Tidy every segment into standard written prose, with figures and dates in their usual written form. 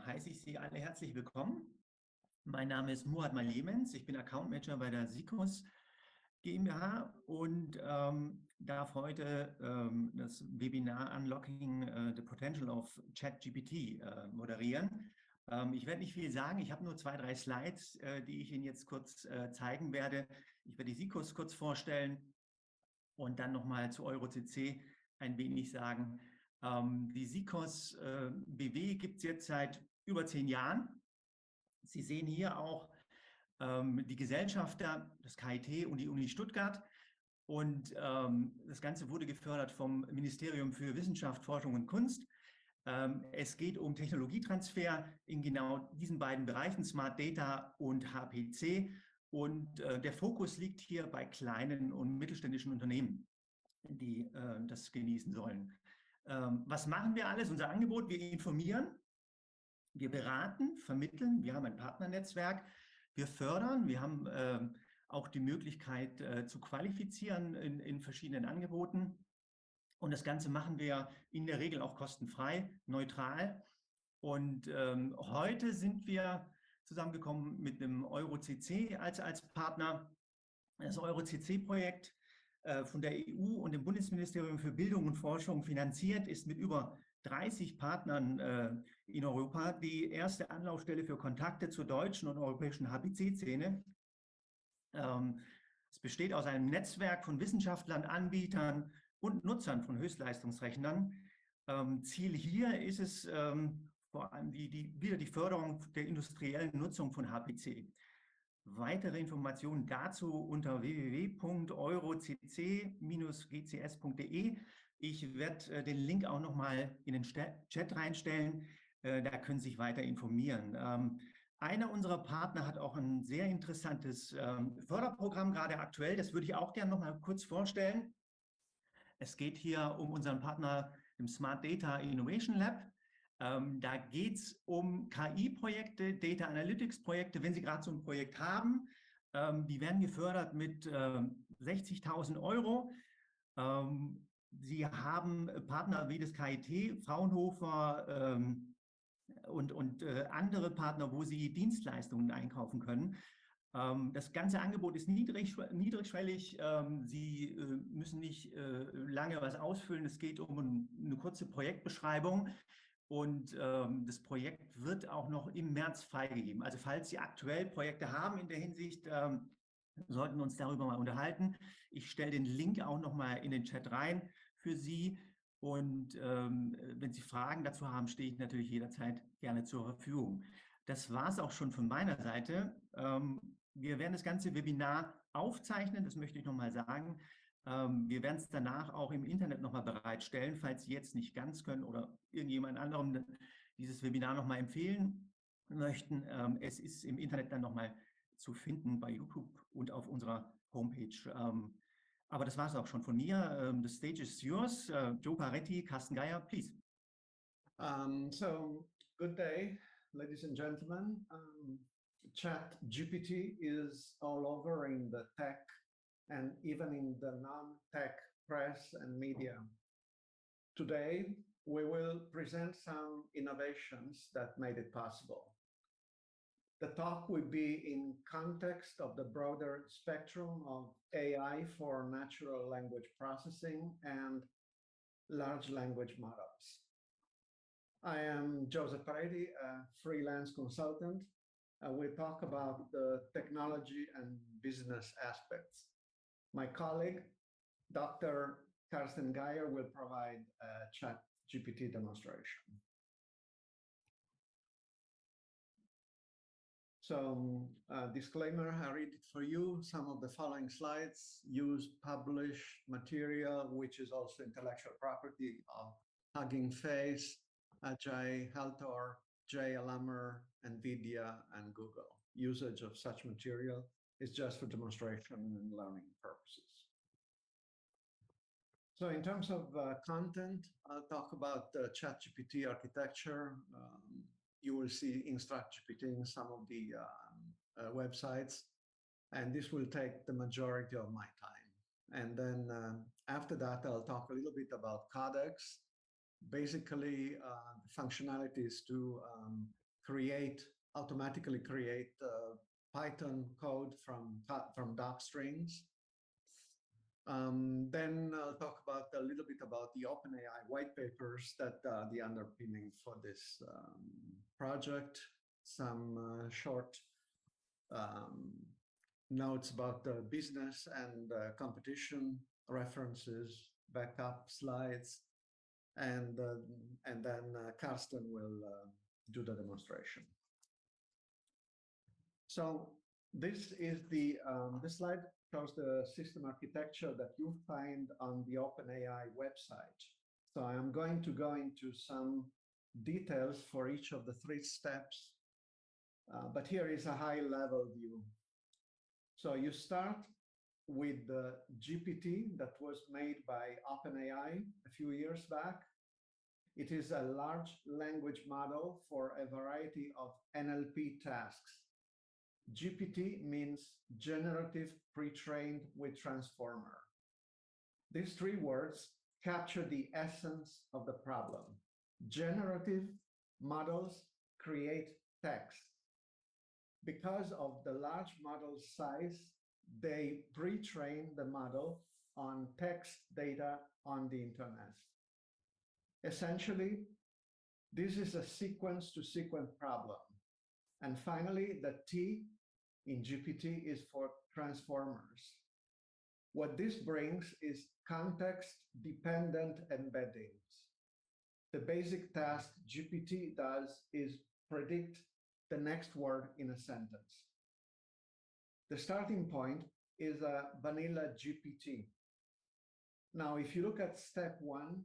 heiße ich Sie alle herzlich willkommen. Mein Name ist Muad Maljemens, ich bin Account Manager bei der Sie GmbH und darf heute das Webinar Unlocking the Potential of ChatGPT moderieren. Ich werde nicht viel sagen, ich habe nur 2, 3 Slides, die ich Ihnen jetzt kurz zeigen werde. Ich werde die SICOS kurz vorstellen und dann nochmal zu EuroCC ein wenig sagen. Die SICOS BW gibt es jetzt seit über 10 Jahren. Sie sehen hier auch die Gesellschafter, das KIT und die Uni Stuttgart. Und das Ganze wurde gefördert vom Ministerium für Wissenschaft, Forschung und Kunst. Es geht um Technologietransfer in genau diesen beiden Bereichen, Smart Data und HPC. Und der Fokus liegt hier bei kleinen und mittelständischen Unternehmen, die das genießen sollen. Was machen wir alles? Unser Angebot, wir informieren, wir beraten, vermitteln, wir haben ein Partnernetzwerk, wir fördern, wir haben auch die Möglichkeit zu qualifizieren in verschiedenen Angeboten. Und das Ganze machen wir in der Regel auch kostenfrei, neutral. Und heute sind wir zusammengekommen mit einem EuroCC als Partner. Das EuroCC-Projekt von der EU und dem Bundesministerium für Bildung und Forschung finanziert, ist mit über 30 Partnern in Europa die erste Anlaufstelle für Kontakte zur deutschen und europäischen HPC-Szene. Es besteht aus einem Netzwerk von Wissenschaftlern, Anbietern und Nutzern von Höchstleistungsrechnern. Ziel hier ist es vor allem wieder die Förderung der industriellen Nutzung von HPC. Weitere Informationen dazu unter www.eurocc-gcs.de. Ich werde den Link auch nochmal in den Chat reinstellen. Da können Sie sich weiter informieren. Einer unserer Partner hat auch ein sehr interessantes Förderprogramm, gerade aktuell. Das würde ich auch gerne nochmal kurz vorstellen. Es geht hier um unseren Partner im Smart Data Innovation Lab. Da geht es um KI-Projekte, Data Analytics-Projekte. Wenn Sie gerade so ein Projekt haben, die werden gefördert mit 60.000 €. Sie haben Partner wie das KIT, Fraunhofer und andere Partner, wo Sie Dienstleistungen einkaufen können. Das ganze Angebot ist niedrigschwellig. Sie müssen nicht lange was ausfüllen. Es geht um eine kurze Projektbeschreibung. Und das Projekt wird auch noch im März freigegeben. Also falls Sie aktuell Projekte haben in der Hinsicht, sollten wir uns darüber mal unterhalten. Ich stelle den Link auch noch mal in den Chat rein für Sie. Und wenn Sie Fragen dazu haben, stehe ich natürlich jederzeit gerne zur Verfügung. Das war es auch schon von meiner Seite. Wir werden das ganze Webinar aufzeichnen, das möchte ich noch mal sagen. Wir werden es danach auch im Internet nochmal bereitstellen, falls Sie jetzt nicht ganz können oder irgendjemand anderem dieses Webinar nochmal empfehlen möchten. Es ist im Internet dann nochmal zu finden bei YouTube und auf unserer Homepage. Aber das war es auch schon von mir. The stage is yours. Joe Paretti, Carsten Geier, please. So, good day, ladies and gentlemen. ChatGPT is all over in the tech and even in the non-tech press and media. Today, we will present some innovations that made it possible. The talk will be in context of the broader spectrum of AI for natural language processing and large language models. I am Joseph Paretti, a freelance consultant. We'll talk about the technology and business aspects. My colleague, Dr. Carsten Geier, will provide a ChatGPT demonstration. So, disclaimer, I read it for you. Some of the following slides use published material, which is also intellectual property of Hugging Face, Ajay Haltor, Jay Alammer, NVIDIA, and Google. Usage of such material is just for demonstration and learning purposes. So in terms of content, I'll talk about the ChatGPT architecture. You will see InstructGPT in some of the websites, and this will take the majority of my time. And then after that, I'll talk a little bit about Codex. Basically, the functionality is to automatically create Python code from doc strings. Then I'll talk about a little bit about the OpenAI white papers that are the underpinning for this project. Some short notes about the business and competition, references, backup slides, and then Karsten will do the demonstration. So this is the slide shows the system architecture that you find on the OpenAI website. So I'm going to go into some details for each of the 3 steps, but here is a high-level view. So you start with the GPT that was made by OpenAI a few years back. It is a large language model for a variety of NLP tasks. GPT means generative pre-trained with transformer. These 3 words capture the essence of the problem. Generative models create text. Because of the large model size, they pre-train the model on text data on the internet. Essentially, this is a sequence-to-sequence problem. And finally, the T in GPT is for transformers. What this brings is context-dependent embeddings. The basic task GPT does is predict the next word in a sentence. The starting point is a vanilla GPT. Now, if you look at step 1,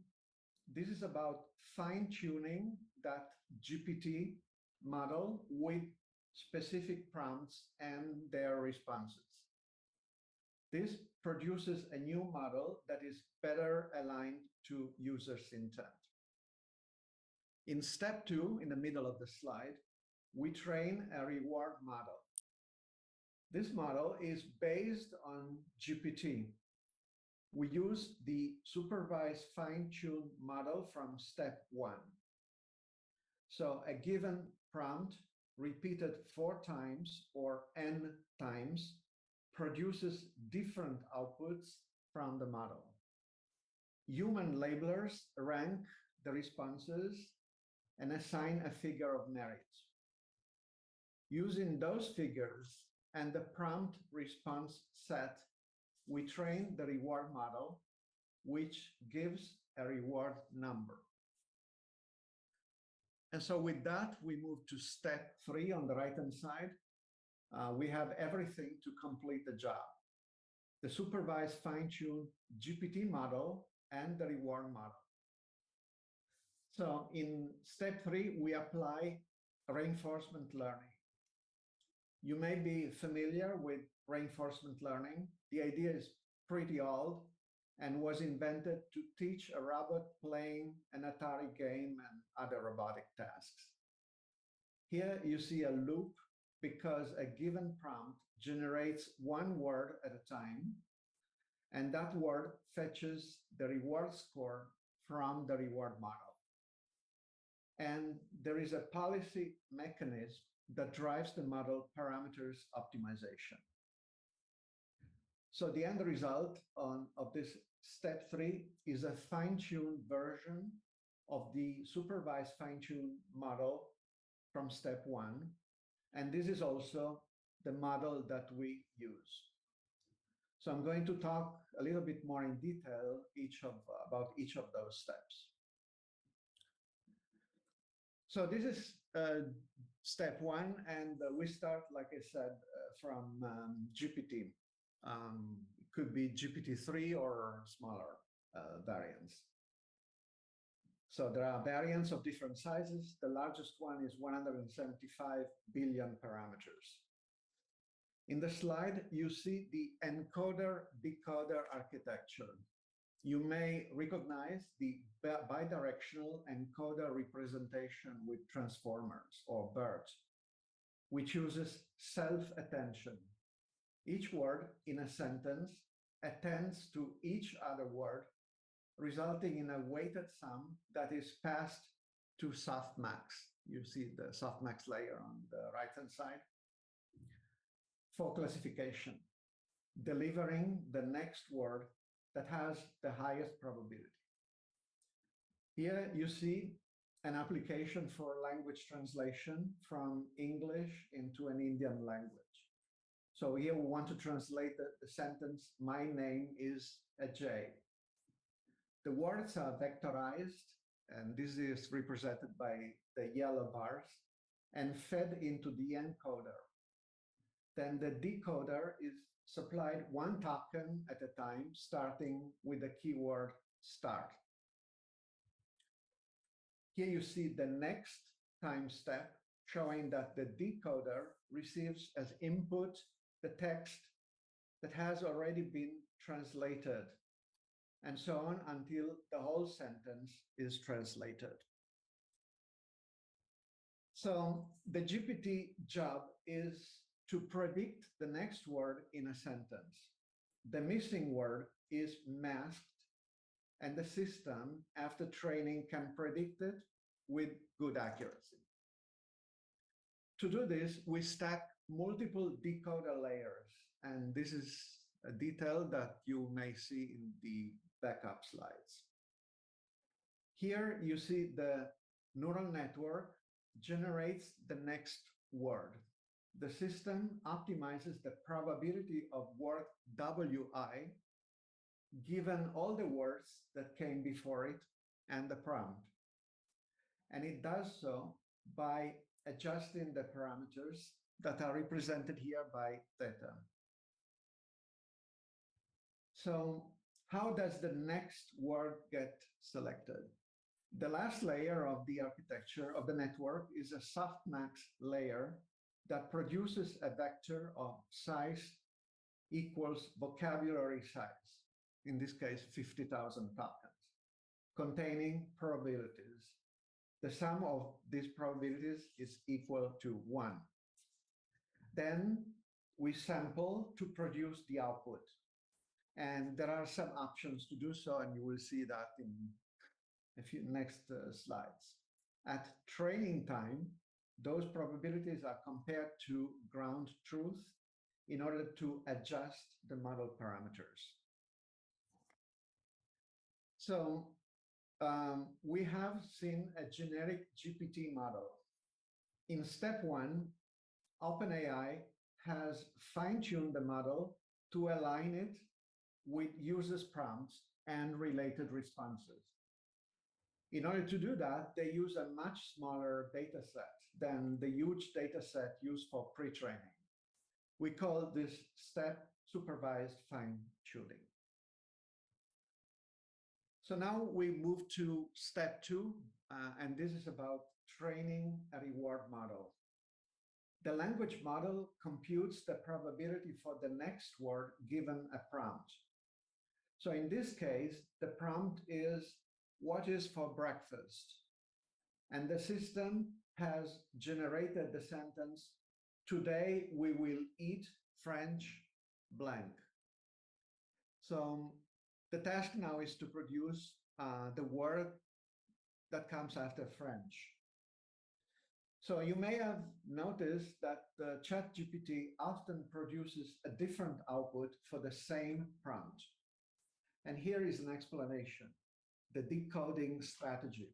this is about fine-tuning that GPT model with specific prompts and their responses. This produces a new model that is better aligned to users' intent. In step 2, in the middle of the slide, we train a reward model. This model is based on GPT. We use the supervised fine-tuned model from step 1. So a given prompt repeated 4 times or n times produces different outputs from the model. Human labelers rank the responses and assign a figure of merit. Using those figures and the prompt response set, we train the reward model, which gives a reward number. And so with that, we move to step 3 on the right-hand side. We have everything to complete the job: the supervised fine-tuned GPT model and the reward model. So in step 3, we apply reinforcement learning. You may be familiar with reinforcement learning. The idea is pretty old and was invented to teach a robot playing an Atari game and other robotic tasks. Here you see a loop because a given prompt generates 1 word at a time, and that word fetches the reward score from the reward model. And there is a policy mechanism that drives the model parameters optimization. So the end result of this step 3 is a fine-tuned version of the supervised fine-tuned model from step 1. And this is also the model that we use. So I'm going to talk a little bit more in detail about each of those steps. So this is step 1, and we start, like I said, from GPT. It could be GPT-3 or smaller variants. So there are variants of different sizes. The largest one is 175 billion parameters. In the slide, you see the encoder-decoder architecture. You may recognize the bidirectional encoder representation with transformers, or BERT, which uses self-attention. Each word in a sentence attends to each other word, resulting in a weighted sum that is passed to softmax, You see the softmax layer on the right-hand side. For classification, delivering the next word that has the highest probability. Here you see an application for language translation from English into an Indian language. So here we want to translate the sentence, my name is Ajay. The words are vectorized, and this is represented by the yellow bars, and fed into the encoder. Then the decoder is supplied one token at a time, starting with the keyword start. Here you see the next time step, showing that the decoder receives as input the text that has already been translated, and so on until the whole sentence is translated. So the GPT job is to predict the next word in a sentence. The missing word is masked, and the system, after training, can predict it with good accuracy. To do this, we stack multiple decoder layers, and this is a detail that you may see in the backup slides. Here you see the neural network generates the next word. The system optimizes the probability of word WI given all the words that came before it and the prompt. And it does so by adjusting the parameters that are represented here by theta. So how does the next word get selected? The last layer of the architecture of the network is a softmax layer that produces a vector of size equals vocabulary size, in this case 50,000 tokens, containing probabilities. The sum of these probabilities is equal to 1. Then we sample to produce the output. And there are some options to do so, and you will see that in a few next slides. At training time, those probabilities are compared to ground truth in order to adjust the model parameters. So we have seen a generic GPT model. In step 1, OpenAI has fine-tuned the model to align it with users' prompts and related responses. In order to do that, they use a much smaller data set than the huge data set used for pre-training. We call this step supervised fine-tuning. So now we move to step 2, and this is about training a reward model. The language model computes the probability for the next word given a prompt. So in this case, the prompt is, what is for breakfast? And the system has generated the sentence, today we will eat French blank. So the task now is to produce the word that comes after French. So you may have noticed that the ChatGPT often produces a different output for the same prompt. And here is an explanation, the decoding strategy.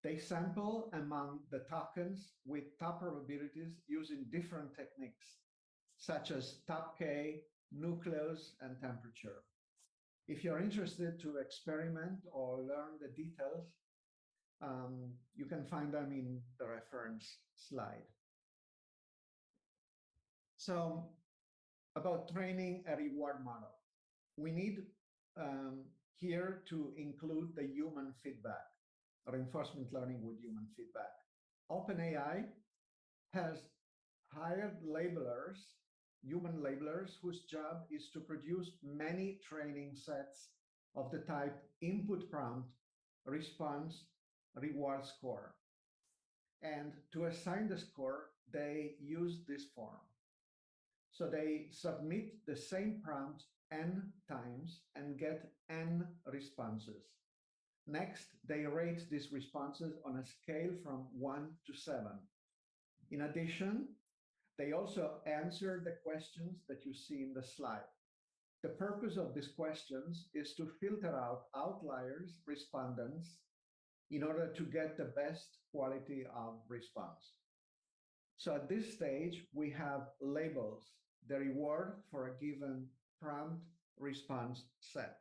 They sample among the tokens with top probabilities using different techniques, such as top K, nucleus, and temperature. If you're interested to experiment or learn the details, you can find them in the reference slide. So, about training a reward model, we need here to include the human feedback, reinforcement learning with human feedback. OpenAI has hired labelers, human labelers, whose job is to produce many training sets of the type input prompt, response, reward score. And to assign the score, they use this form. So they submit the same prompt n times and get n responses. Next, they rate these responses on a scale from 1 to 7. In addition, they also answer the questions that you see in the slide. The purpose of these questions is to filter out outliers, respondents, in order to get the best quality of response. So at this stage, we have labels, the reward for a given prompt response set.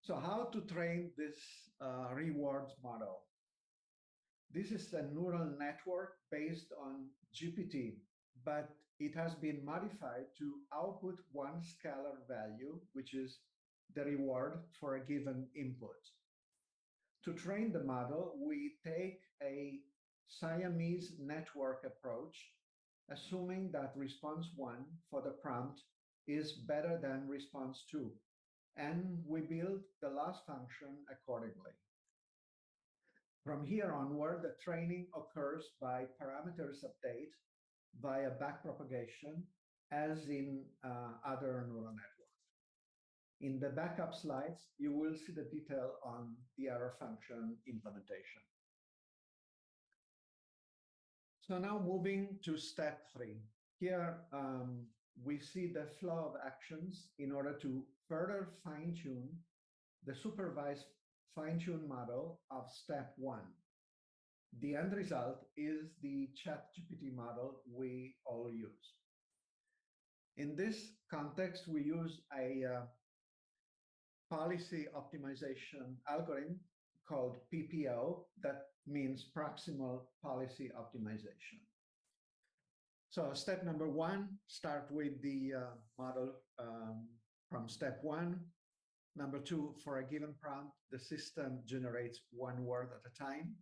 So how to train this rewards model? This is a neural network based on GPT, but it has been modified to output one scalar value, which is the reward for a given input. To train the model, we take a Siamese network approach, assuming that response 1 for the prompt is better than response 2, and we build the loss function accordingly. From here onward, the training occurs by parameters update via backpropagation, as in other neural networks. In the backup slides, you will see the detail on the error function implementation. So now moving to step 3. Here we see the flow of actions in order to further fine-tune the supervised fine-tune model of step 1. The end result is the ChatGPT model we all use. In this context, we use a policy optimization algorithm called PPO, that means proximal policy optimization. So step number 1, start with the model from step 1. Number 2, for a given prompt, the system generates one word at a time.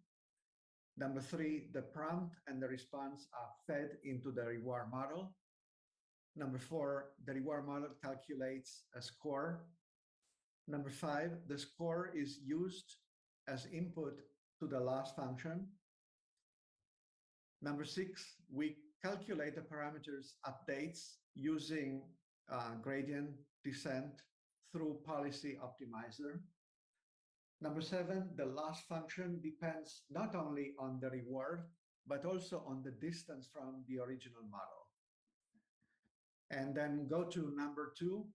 Number 3, the prompt and the response are fed into the reward model. Number 4, the reward model calculates a score. Number 5, the score is used as input to the loss function. Number 6, we calculate the parameters updates using gradient descent through policy optimizer. Number 7, the loss function depends not only on the reward, but also on the distance from the original model. And then go to number 2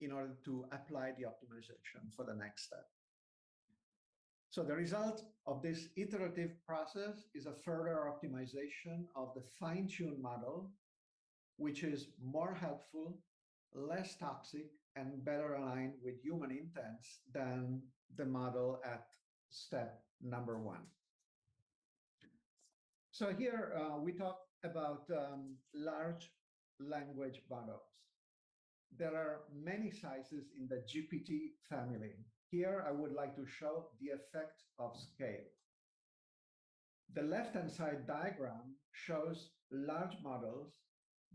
in order to apply the optimization for the next step. So the result of this iterative process is a further optimization of the fine-tuned model, which is more helpful, less toxic, and better aligned with human intents than the model at step number 1. So here we talk about large language models. There are many sizes in the GPT family. Here I would like to show the effect of scale. The left-hand side diagram shows large models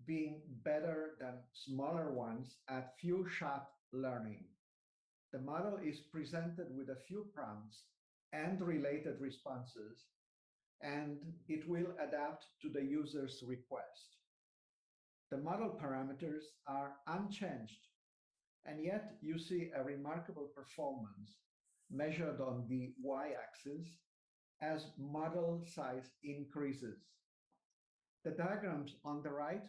being better than smaller ones at few shot learning. The model is presented with a few prompts and related responses, and it will adapt to the user's request. The model parameters are unchanged, and yet you see a remarkable performance measured on the y-axis as model size increases. The diagrams on the right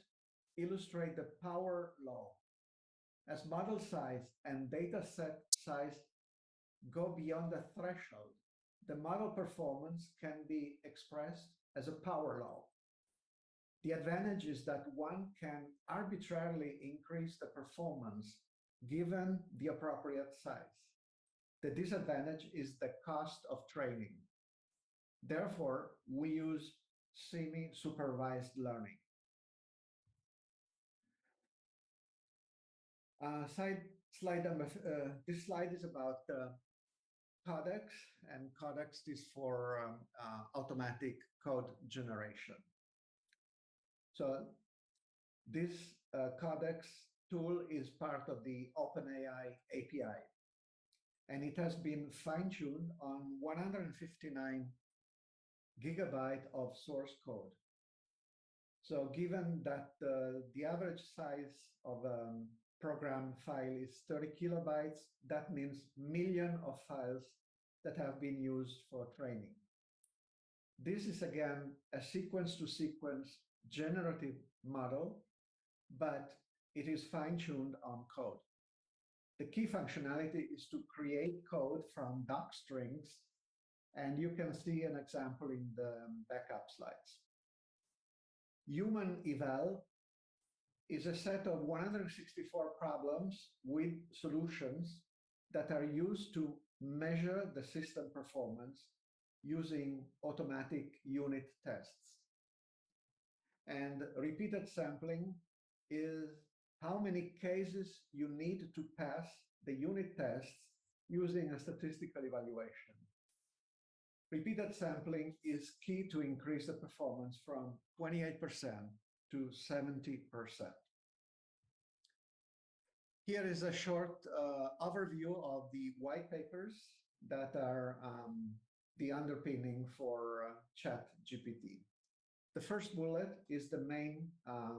illustrate the power law. As model size and data set size go beyond the threshold, the model performance can be expressed as a power law. The advantage is that one can arbitrarily increase the performance given the appropriate size. The disadvantage is the cost of training. Therefore, we use semi-supervised learning. This slide is about codex, and codex is for automatic code generation. So this codex tool is part of the OpenAI API, and it has been fine-tuned on 159 gigabytes of source code. So given that the average size of program file is 30 kilobytes, that means million of files that have been used for training. This is again a sequence-to-sequence generative model, but it is fine-tuned on code. The key functionality is to create code from doc strings, and you can see an example in the backup slides. Human eval is a set of 164 problems with solutions that are used to measure the system performance using automatic unit tests. And repeated sampling is how many cases you need to pass the unit tests using a statistical evaluation. Repeated sampling is key to increase the performance from 28% to 70%. Here is a short overview of the white papers that are the underpinning for ChatGPT. The first bullet is the main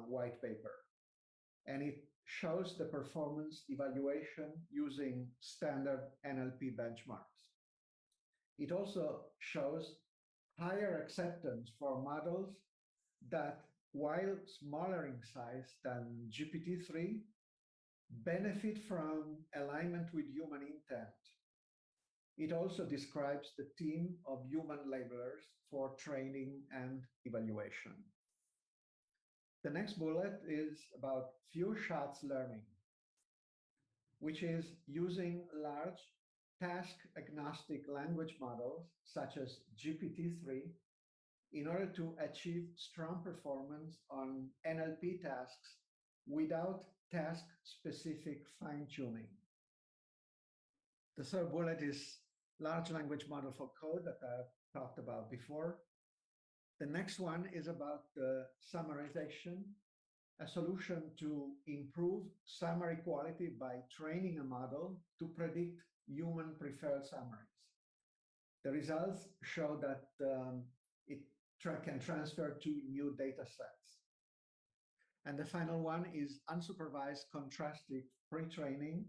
white paper, and it shows the performance evaluation using standard NLP benchmarks. It also shows higher acceptance for models that, while smaller in size than GPT-3, benefit from alignment with human intent. It also describes the team of human labelers for training and evaluation. The next bullet is about few shots learning, which is using large task-agnostic language models such as GPT-3 in order to achieve strong performance on NLP tasks without task-specific fine-tuning. The third bullet is large language model for code that I've talked about before. The next one is about the summarization, a solution to improve summary quality by training a model to predict human preferred summaries. The results show that it can transfer to new data sets. And the final one is unsupervised contrastive pre-training,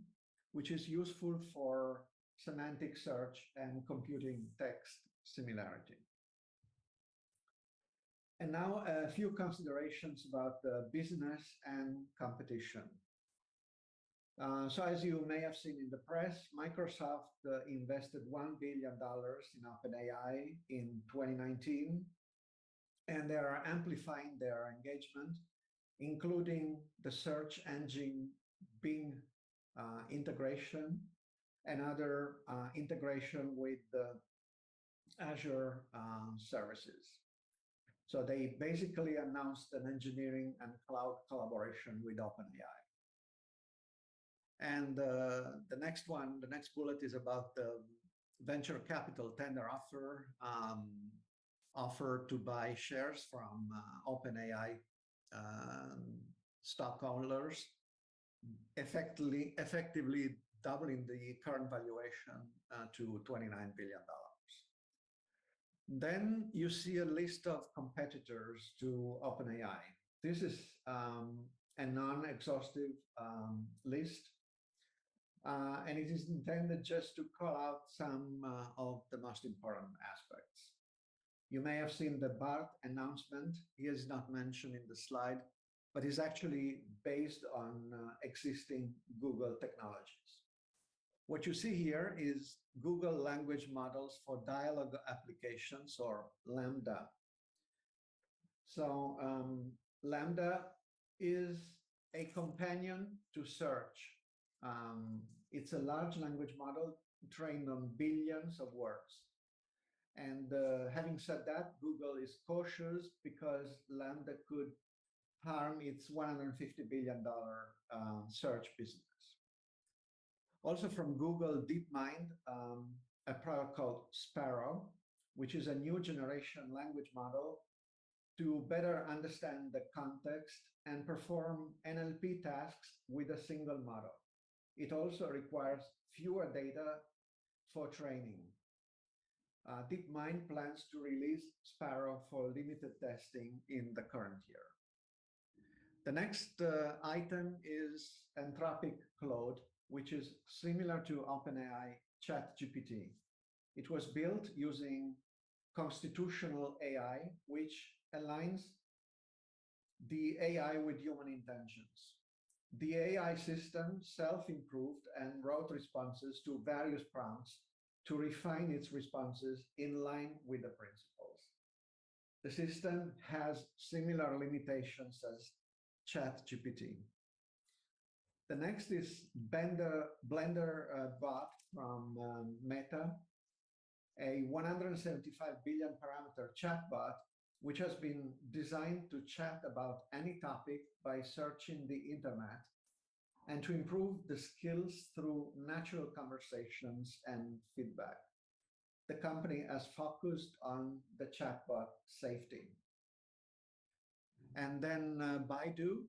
which is useful for semantic search and computing text similarity. And now a few considerations about the business and competition. So as you may have seen in the press, Microsoft invested $1 billion in OpenAI in 2019, and they are amplifying their engagement, including the search engine Bing integration and other integration with the Azure services. So they basically announced an engineering and cloud collaboration with OpenAI. And the next bullet is about the venture capital tender offer to buy shares from OpenAI stockholders, effectively doubling the current valuation to $29 billion. Then you see a list of competitors to OpenAI. This is a non-exhaustive list, and it is intended just to call out some of the most important aspects. You may have seen the BART announcement. He is not mentioned in the slide, but is actually based on existing Google technologies. What you see here is Google language models for dialogue applications, or Lambda. So Lambda is a companion to search. It's a large language model trained on billions of words. And having said that, Google is cautious because Lambda could harm its $150 billion search business. Also from Google DeepMind, a product called Sparrow, which is a new generation language model to better understand the context and perform NLP tasks with a single model. It also requires fewer data for training. DeepMind plans to release Sparrow for limited testing in the current year. The next item is Anthropic Claude, which is similar to OpenAI ChatGPT. It was built using constitutional AI, which aligns the AI with human intentions. The AI system self-improved and wrote responses to various prompts to refine its responses in line with the principles. The system has similar limitations as ChatGPT. The next is Blender bot from Meta, a 175 billion parameter chatbot, which has been designed to chat about any topic by searching the internet and to improve the skills through natural conversations and feedback. The company has focused on the chatbot safety. And then Baidu.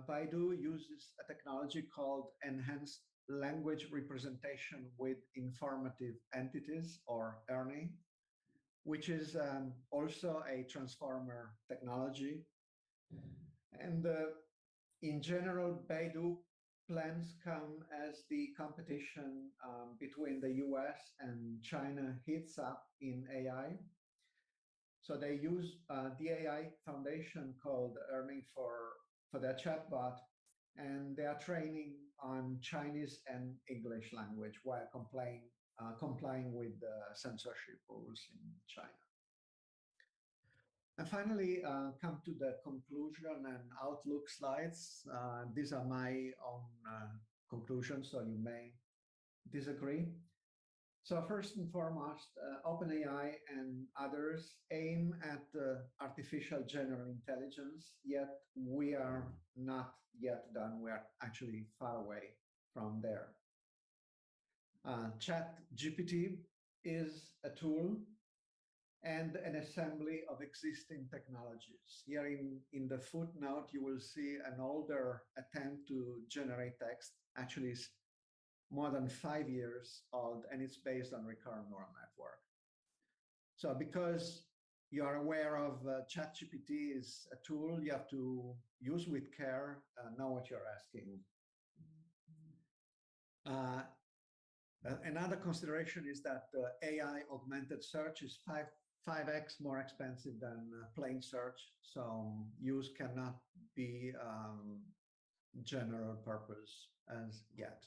Baidu uses a technology called enhanced language representation with informative entities, or ERNIE, which is also a transformer technology. And in general, Baidu plans come as the competition between the US and China heats up in AI. So they use the AI foundation called ERNIE for their chatbot, and they are training on Chinese and English language while complying with the censorship rules in China. And finally, come to the conclusion and outlook slides. These are my own conclusions, so you may disagree. So first and foremost, OpenAI and others aim at artificial general intelligence, yet we are not yet done. We are actually far away from there. ChatGPT is a tool and an assembly of existing technologies. Here in the footnote, you will see an older attempt to generate text. Actually, it's more than 5 years old, and it's based on recurrent neural network. So because you are aware of ChatGPT is a tool you have to use with care, know what you're asking. Another consideration is that AI augmented search is 5x more expensive than plain search, so use cannot be general purpose as yet.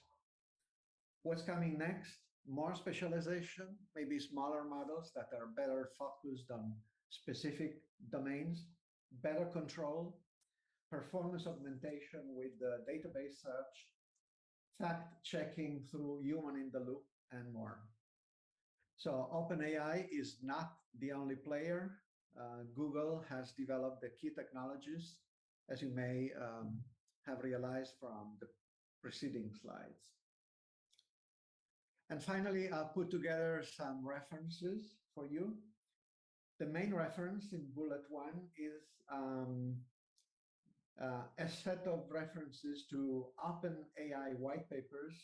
What's coming next? More specialization, maybe smaller models that are better focused on specific domains, better control, performance augmentation with database search, fact checking through human in the loop, and more. So OpenAI is not the only player. Google has developed the key technologies, as you may have realized from the preceding slides. And finally, I'll put together some references for you. The main reference in bullet 1 is a set of references to OpenAI white papers,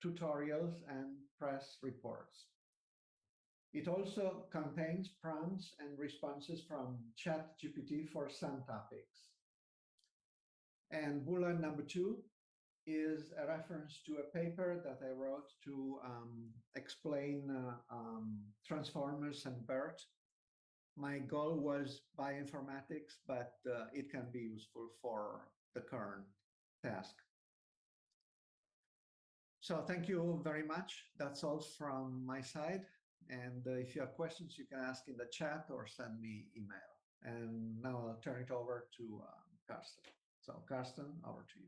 tutorials, and press reports. It also contains prompts and responses from ChatGPT for some topics. And bullet number 2 is a reference to a paper that I wrote to explain transformers and BERT. My goal was bioinformatics, but it can be useful for the current task. So thank you very much. That's all from my side. And if you have questions, you can ask in the chat or send me email. And now I'll turn it over to Karsten. So Karsten, over to you.